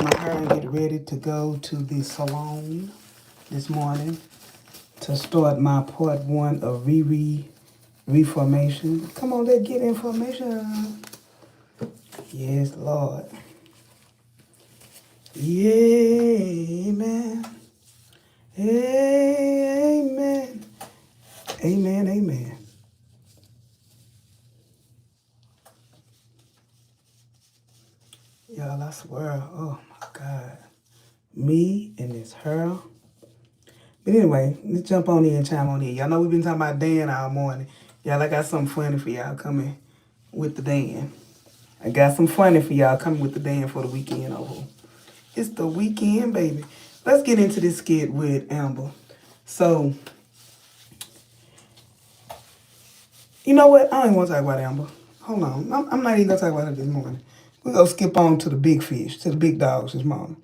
my hair and get ready to go to the salon this morning to start my part one of reformation. Come on, let's get information. Yes, Lord. Yeah, amen. Amen. Amen, amen. Y'all, I swear, oh my God. Me and this hair. But anyway, let's jump on in and chime on in. Y'all know we've been talking about Dan all morning. Y'all, I got something funny for y'all coming with the Dan. I got some funny for y'all coming with the Dan for the weekend over. It's the weekend, baby. Let's get into this skit with Amber. So, you know what? I don't even want to talk about Amber. Hold on. I'm not even going to talk about it this morning. We're going to skip on to the big fish, to the big dogs this morning.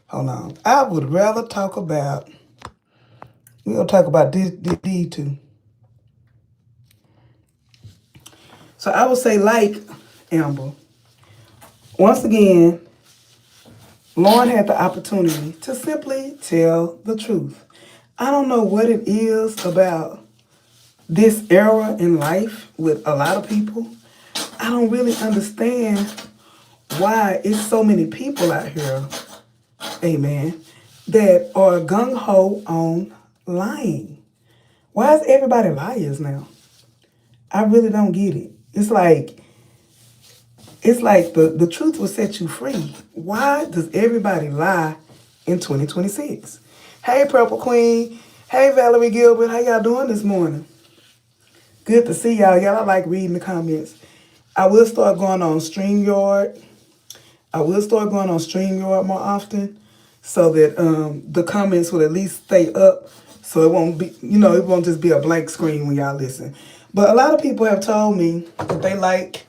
Hold on. I would rather talk about, we're going to talk about these two. So I would say, like Amber, once again, Lauren had the opportunity to simply tell the truth. I don't know what it is about this era in life with a lot of people. I don't really understand why it's so many people out here, amen, that are gung-ho on lying. Why is everybody liars now? I really don't get it. It's like the truth will set you free. Why does everybody lie in 2026? Hey, Purple Queen. Hey, Valerie Gilbert. How y'all doing this morning? Good to see y'all. Y'all, I like reading the comments. I will start going on StreamYard. More often so that the comments will at least stay up so it won't be, it won't just be a blank screen when y'all listen. But a lot of people have told me that they like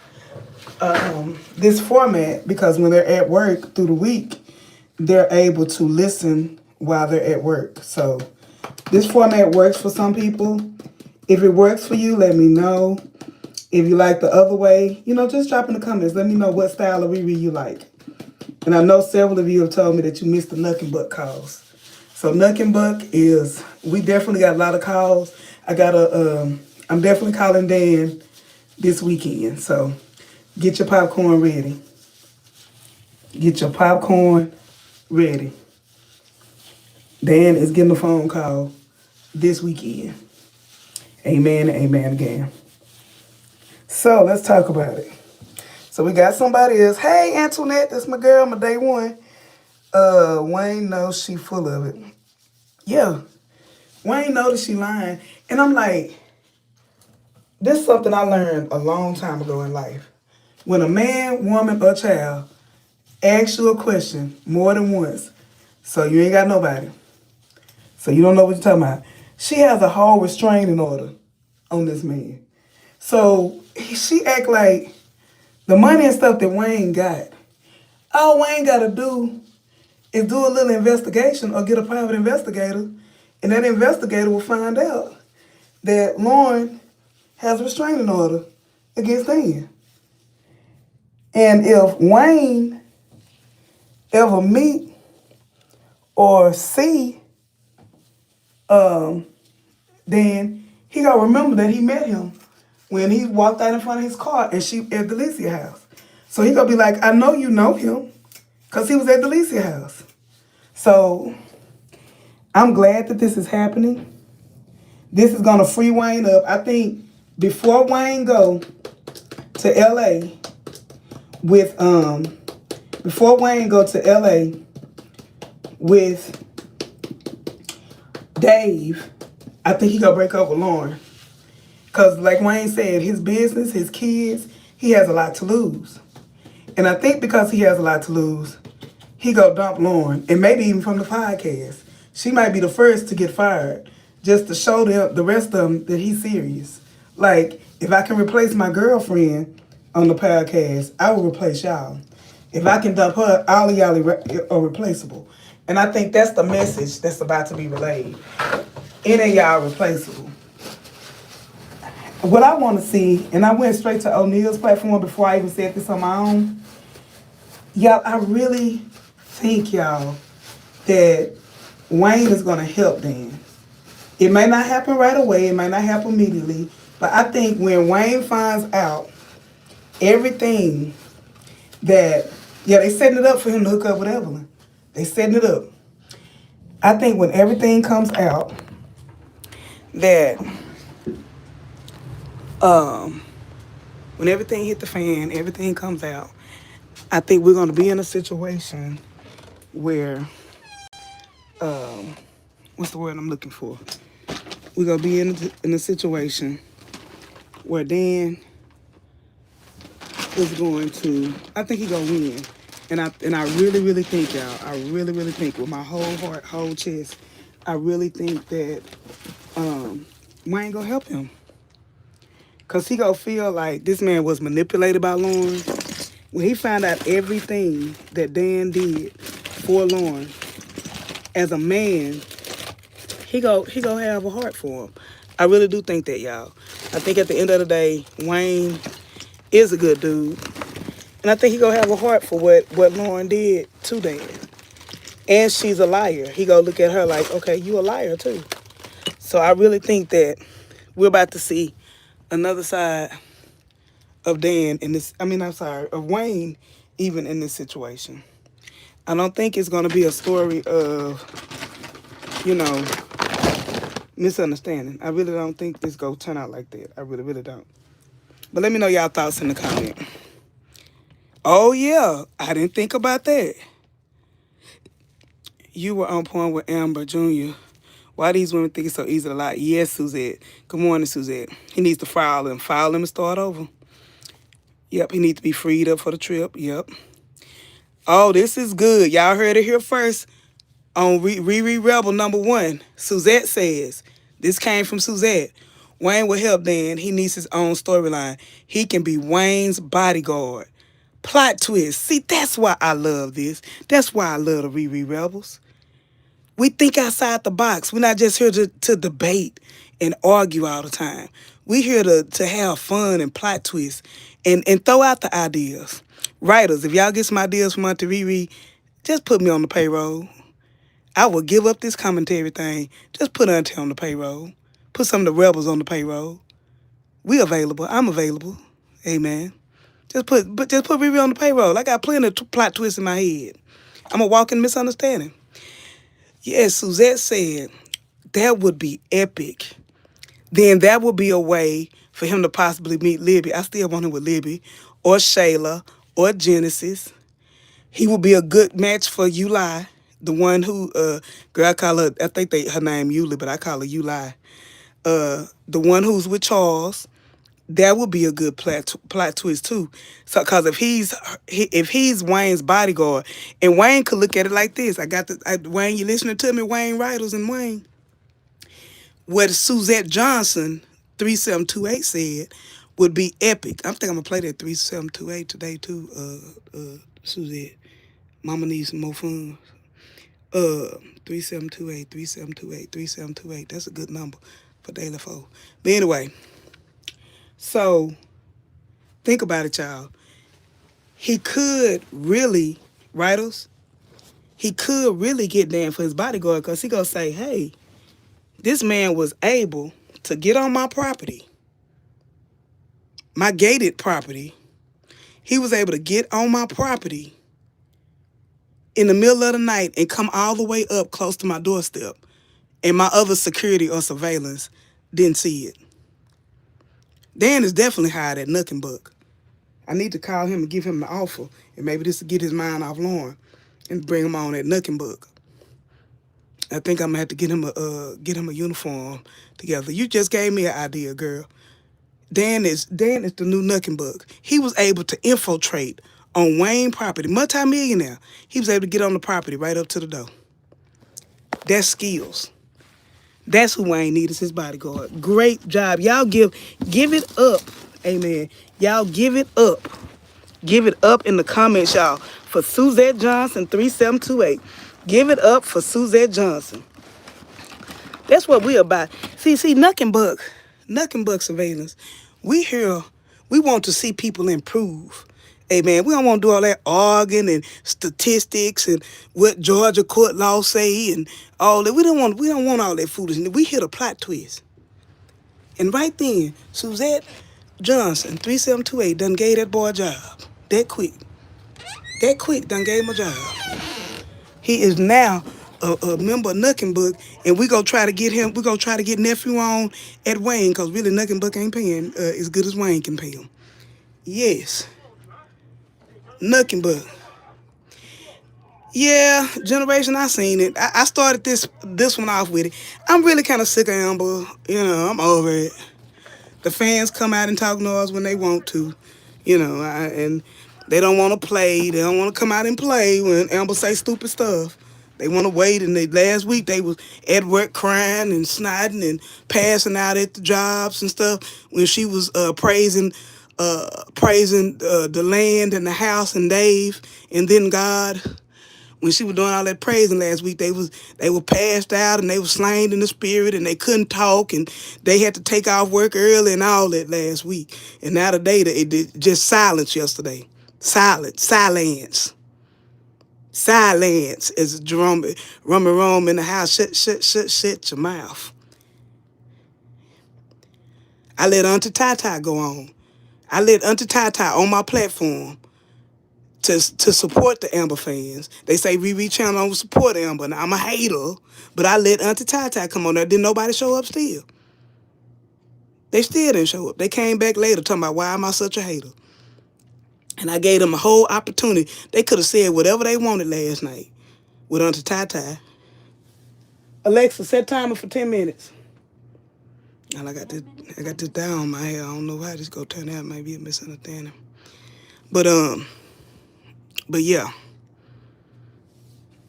this format because when they're at work through the week, they're able to listen while they're at work. So this format works for some people. If it works for you, let me know. If you like the other way, just drop in the comments. Let me know what style of reread you like. And I know several of you have told me that you missed the Nuck and Buck calls. So Nuck and Buck we definitely got a lot of calls. I'm definitely calling Dan this weekend. So get your popcorn ready. Dan is getting a phone call this weekend. Amen, amen again. So let's talk about it. So we got somebody else. Hey, Antoinette, that's my girl, my day one. Wayne knows she full of it. Yeah, Wayne knows she lying. And I'm like, this is something I learned a long time ago in life. When a man, woman, or child asks you a question more than once, so you ain't got nobody, so you don't know what you're talking about, she has a whole restraining order on this man. So she act like the money and stuff that Wayne got, all Wayne got to do is do a little investigation or get a private investigator, and that investigator will find out that Lauren has a restraining order against Dan. And if Wayne ever meet or see Dan, he got to remember that he met him when he walked out in front of his car at Delicia house. So he going to be like, I know you know him because he was at Delicia house. So I'm glad that this is happening. This is going to free Wayne up. I think before Wayne go to LA with Dave, I think he gonna break up with Lauren. Cause like Wayne said, his business, his kids, he has a lot to lose. And I think because he has a lot to lose, he gonna dump Lauren. And maybe even from the podcast. She might be the first to get fired just to show them, the rest of them, that he's serious. Like, if I can replace my girlfriend on the podcast, I will replace y'all. If I can dump her, all of y'all are replaceable. And I think that's the message that's about to be relayed. Any of y'all replaceable. What I want to see, and I went straight to O'Neill's platform before I even said this on my own. Y'all, I really think, y'all, that Wayne is going to help Dan. It may not happen right away. It may not happen immediately. But I think when Wayne finds out everything that, yeah, they setting it up for him to hook up with Evelyn. They setting it up. I think when everything comes out, that when everything hit the fan, everything comes out, I think we're going to be in a situation where, what's the word I'm looking for? We're going to be in a situation where Dan is going to, I think he's going to win. And I really, really think, y'all, I really, really think with my whole heart, whole chest, I really think that Wayne going to help him. Because he going to feel like this man was manipulated by Lauren. When he found out everything that Dan did for Lauren, as a man, he go have a heart for him. I really do think that, y'all. I think at the end of the day, Wayne is a good dude. And I think he gonna have a heart for what Lauren did to Dan. And she's a liar. He gonna look at her like, okay, you a liar too. So I really think that we're about to see another side of Dan in this, of Wayne even in this situation. I don't think it's gonna be a story of, misunderstanding. I really don't think this gonna turn out like that. I really, really don't. But let me know y'all thoughts in the comment. Oh yeah, I didn't think about that. You were on point with Amber Jr. Why these women think it's so easy to lie? Yes, Suzette. Good morning, Suzette. He needs to file him and start over. Yep, he needs to be freed up for the trip. Yep. Oh, this is good. Y'all heard it here first on Riri Rebel #1. Suzette says, this came from Suzette. Wayne will help Dan. He needs his own storyline. He can be Wayne's bodyguard. Plot twist. See, that's why I love this. That's why I love the Riri Rebels. We think outside the box. We're not just here to debate and argue all the time. We're here to have fun and plot twists and throw out the ideas. Writers, if y'all get some ideas from Auntie Riri, just put me on the payroll. I will give up this commentary thing. Just put Auntie on the payroll. Put some of the rebels on the payroll. We available. I'm available. Amen. Just put Riri on the payroll. I got plenty of plot twists in my head. I'm a walking misunderstanding. Yes, Suzette said that would be epic. Then that would be a way for him to possibly meet Libby. I still want him with Libby or Shayla or Genesis. He would be a good match for Yuli, the one who, girl, I call her, I think her name Yuli, but I call her Yuli. The one who's with Charles. That would be a good plot twist too. So, cause if he's Wayne's bodyguard, and Wayne could look at it like this. Wayne, you listening to me, Wayne Writers and Wayne. What Suzette Johnson 3728 said would be epic. I think I'm gonna play that 3728 today too. Suzette, Mama needs some more funds. 3728, 3728, 3728. That's a good number for Daily 4. But anyway. So, think about it, y'all. He could really, writers, he could really get Dan for his bodyguard because he gonna say, hey, this man was able to get on my property, my gated property. He was able to get on my property in the middle of the night and come all the way up close to my doorstep. And my other security or surveillance didn't see it. Dan is definitely hired at Nuck and Buck. I need to call him and give him the offer, and maybe this will get his mind off Lauren and bring him on at Nuck and Buck. I think I'm gonna have to get him a uniform together. You just gave me an idea, girl. Dan is the new Nuck and Buck. He was able to infiltrate on Wayne property, multi-millionaire. He was able to get on the property right up to the door. That's skills. That's who Wayne needs as his bodyguard. Great job. Y'all give it up. Amen. Y'all give it up. Give it up in the comments, y'all, for Suzette Johnson 3728. Give it up for Suzette Johnson. That's what we about. See, Nuck and Buck surveillance. We want to see people improve. Hey man, we don't want to do all that arguing and statistics and what Georgia court law say and all that. We don't want all that foolishness. We hit a plot twist. And right then, Suzette Johnson, 3728, done gave that boy a job. That quick. That quick done gave him a job. He is now a member of Nuckenbuck, and we gonna try to get him. We gonna try to get nephew on at Wayne, cause really Nuckenbuck ain't paying as good as Wayne can pay him. Yes, Nuckenbuck. Yeah, generation. I seen it. I started this one off with it. I'm really kind of sick of Amber. I'm over it. The fans come out and talk noise when they want to, and they don't want to play. They don't want to come out and play when Amber say stupid stuff. They want to wait. And last week they was at work crying and snotting and passing out at the jobs and stuff when she was praising the land and the house and Dave and then God. When she was doing all that praising last week, they were passed out and they were slain in the spirit and they couldn't talk and they had to take off work early and all that last week. And now today it did just silence yesterday. Silence as Jerome Rome in the house. Shut your mouth. I let Auntie Tata go on. I let Auntie Tata on my platform to support the Amber fans. They say Riri Channel don't support Amber. Now, I'm a hater, but I let Auntie Tata come on there. Didn't nobody show up still. They still didn't show up. They came back later talking about why am I such a hater. And I gave them a whole opportunity. They could have said whatever they wanted last night with Auntie Tata. Alexa, set timer for 10 minutes. And I got this down on my hair. I don't know why this gonna turn out. Maybe a misunderstanding. But yeah.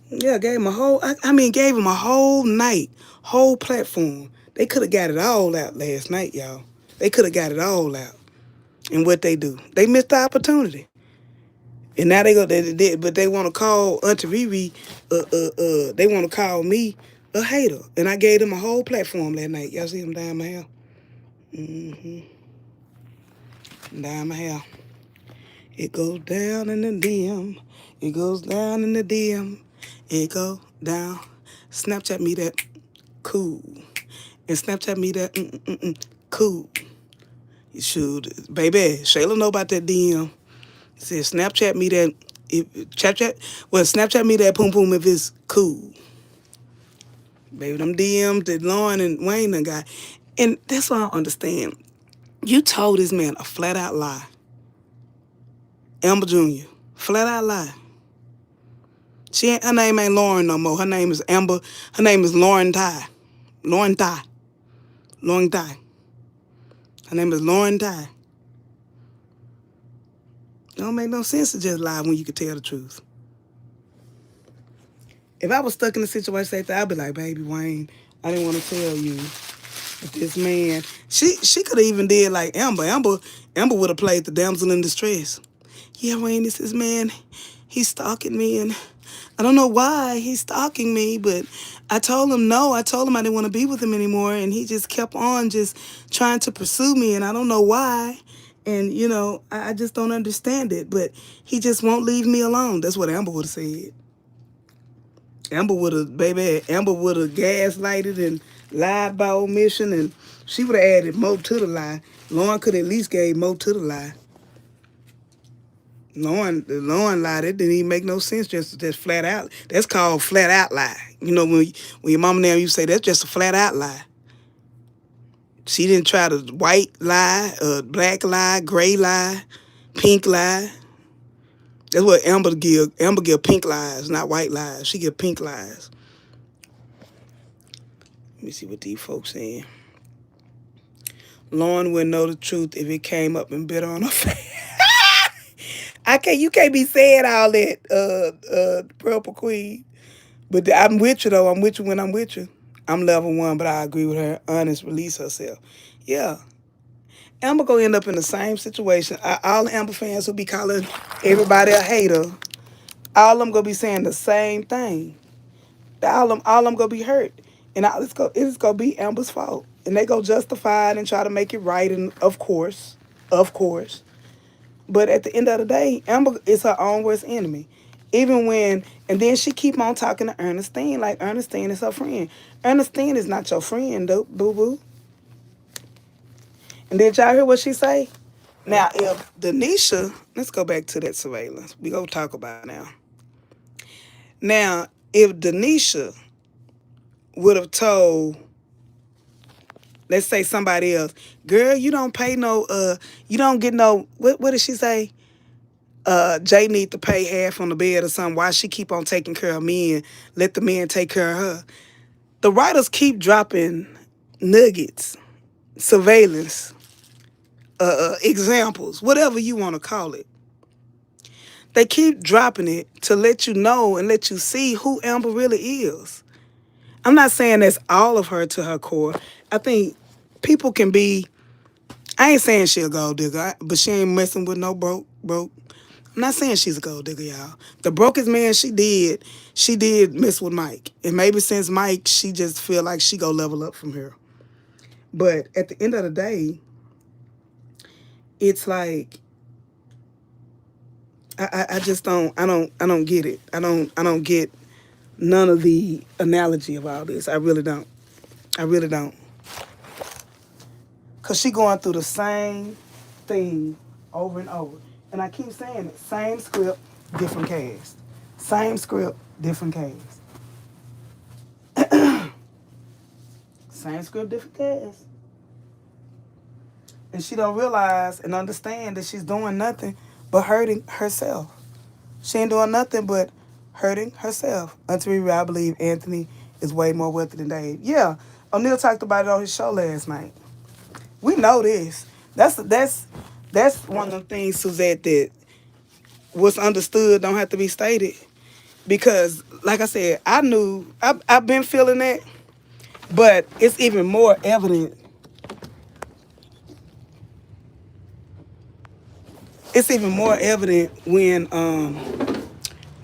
Yeah, gave him gave him a whole night, whole platform. They could have got it all out last night, y'all. They could have got it all out. And what they do? They missed the opportunity. And now but they want to call Auntie Riri, they want to call me a hater. And I gave them a whole platform last night. Y'all see them down my hair? Down my hair. It goes down in the DM. It goes down in the DM. It go down. Snapchat me that cool. And Snapchat me that cool. You should. Baby, Shayla know about that DM. It said Snapchat me that Snapchat me that poom poom if it's cool. Baby, them DMs that Lauren and Wayne done got. And that's what I don't understand. You told this man a flat out lie. Amber Jr. Flat out lie. Her name ain't Lauren no more. Her name is Amber. Her name is Lauren Ty. Lauren Ty. Lauren Ty. Her name is Lauren Ty. It don't make no sense to just lie when you can tell the truth. If I was stuck in a situation like that, I'd be like, baby Wayne, I didn't want to tell you. But this man, she could have even did like Amber. Amber would have played the damsel in distress. Yeah, Wayne, this is man. He's stalking me and I don't know why he's stalking me, but I told him no. I told him I didn't want to be with him anymore, and he just kept on just trying to pursue me, and I don't know why. And, I just don't understand it, but he just won't leave me alone. That's what Amber would have said. Amber would have gaslighted and lied by omission, and she would have added more to the lie. Lauren could at least gave more to the lie. Lauren lie, that didn't even make no sense, just flat out. That's called flat out lie. When your mama now you say that's just a flat out lie. She didn't try to white lie, black lie, gray lie, pink lie. That's what Amber give. Amber give pink lies, not white lies. She give pink lies. Let me see what these folks saying. Lauren wouldn't know the truth if it came up and bit on her face. You can't be saying all that, Purple Queen. But I'm with you, though. I'm with you when I'm with you. I'm level 1, but I agree with her. Honest, release herself. Yeah. Amber gonna end up in the same situation. All the Amber fans who be calling everybody a hater, all of them gonna be saying the same thing. All of them gonna be hurt. And it's gonna be Amber's fault. And they go justify it and try to make it right. And of course, But at the end of the day, Amber is her own worst enemy. Even when, and then she keep on talking to Ernestine like Ernestine is her friend. Ernestine is not your friend, though, boo boo. And did y'all hear what she say? Now, if Denisha, let's go back to that surveillance. We go talk about it now. Now, if Denisha would have told, let's say somebody else, girl, you don't pay no, you don't get no, what did she say? Jay need to pay half on the bed or something. Why she keep on taking care of me and let the men take care of her? The writers keep dropping nuggets, surveillance, examples, whatever you want to call it. They keep dropping it to let you know and let you see who Amber really is. I'm not saying that's all of her to her core. I think people can be. I ain't saying she a gold digger, but she ain't messing with no broke. I'm not saying she's a gold digger, y'all. The brokest man she did mess with Mike. And maybe since Mike, she just feel like she go level up from here. But at the end of the day, it's like I just don't get it. I don't get none of the analogy of all this. I really don't. I really don't. Cause she going through the same thing over and over. And I keep saying it. Same script, different cast. Same script, different cast. Same script, different cast. And she don't realize and understand that she's doing nothing but hurting herself. She ain't doing nothing but hurting herself. Until I believe Anthony is way more wealthy than Dave. Yeah, O'Neal talked about it on his show last night. We know this. That's one of the things, Suzette, that what's understood don't have to be stated. Because, like I said, I've been feeling that, but it's even more evident. It's even more evident when,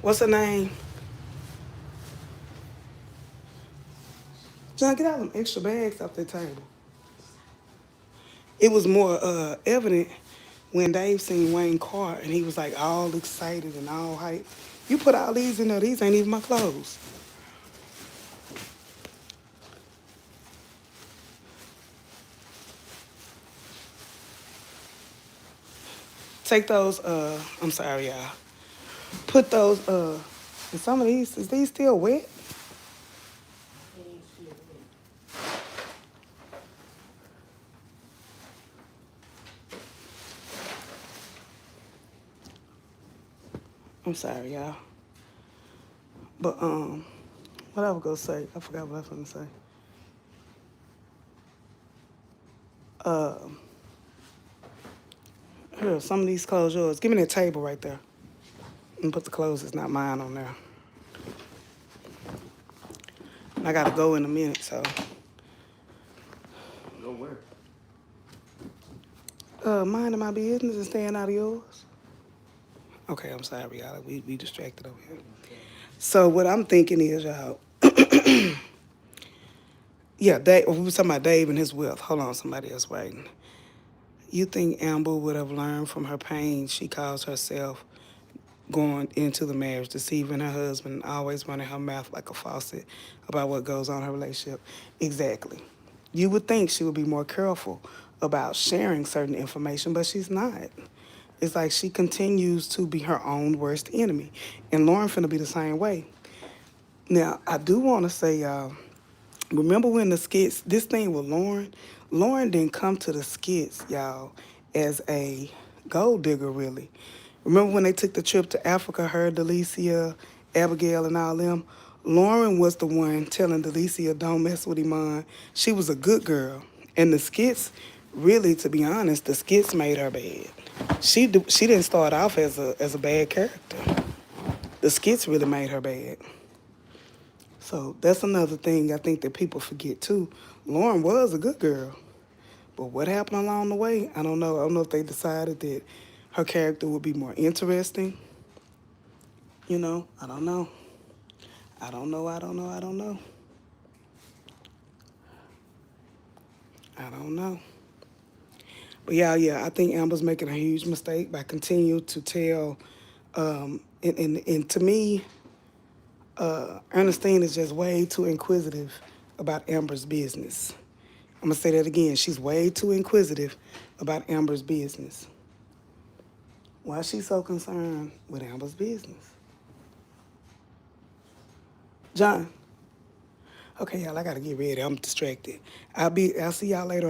what's her name? John, get out them extra bags off the table. It was more evident when Dave seen Wayne Carr and he was like all excited and all hype. You put all these in there, these ain't even my clothes. Take those, I'm sorry, y'all. Put those, and some of these, is these still wet? I'm sorry, y'all. But, what I was gonna say, I forgot what I was gonna say. Here, some of these clothes yours. Give me that table right there. And put the clothes, it's not mine on there. I gotta go in a minute, so. Go where? Minding my business and staying out of yours. Okay, I'm sorry, y'all. We distracted over here. So what I'm thinking is, y'all. Yeah, Dave, we were talking about Dave and his wealth. Hold on, somebody else waiting. You think Amber would have learned from her pain she caused herself going into the marriage, deceiving her husband, always running her mouth like a faucet about what goes on in her relationship? Exactly. You would think she would be more careful about sharing certain information, but she's not. It's like she continues to be her own worst enemy. And Lauren finna be the same way. Now, I do want to say, y'all, remember when the skits, this thing with Lauren didn't come to the skits, y'all, as a gold digger, really. Remember when they took the trip to Africa, her, Delicia, Abigail, and all them? Lauren was the one telling Delicia, don't mess with Iman. She was a good girl. And the skits, really, to be honest, the skits made her bad. She didn't start off as a bad character. The skits really made her bad. So that's another thing I think that people forget too. Lauren was a good girl. But what happened along the way, I don't know. I don't know if they decided that her character would be more interesting. You know, I don't know. I don't know. I don't know. I don't know. I don't know. But yeah, I think Amber's making a huge mistake by continuing to tell. And to me, Ernestine is just way too inquisitive about Amber's business. I'm gonna say that again. She's way too inquisitive about Amber's business. Why is she so concerned with Amber's business? John. Okay, y'all, I gotta get ready. I'm distracted. I'll see y'all later.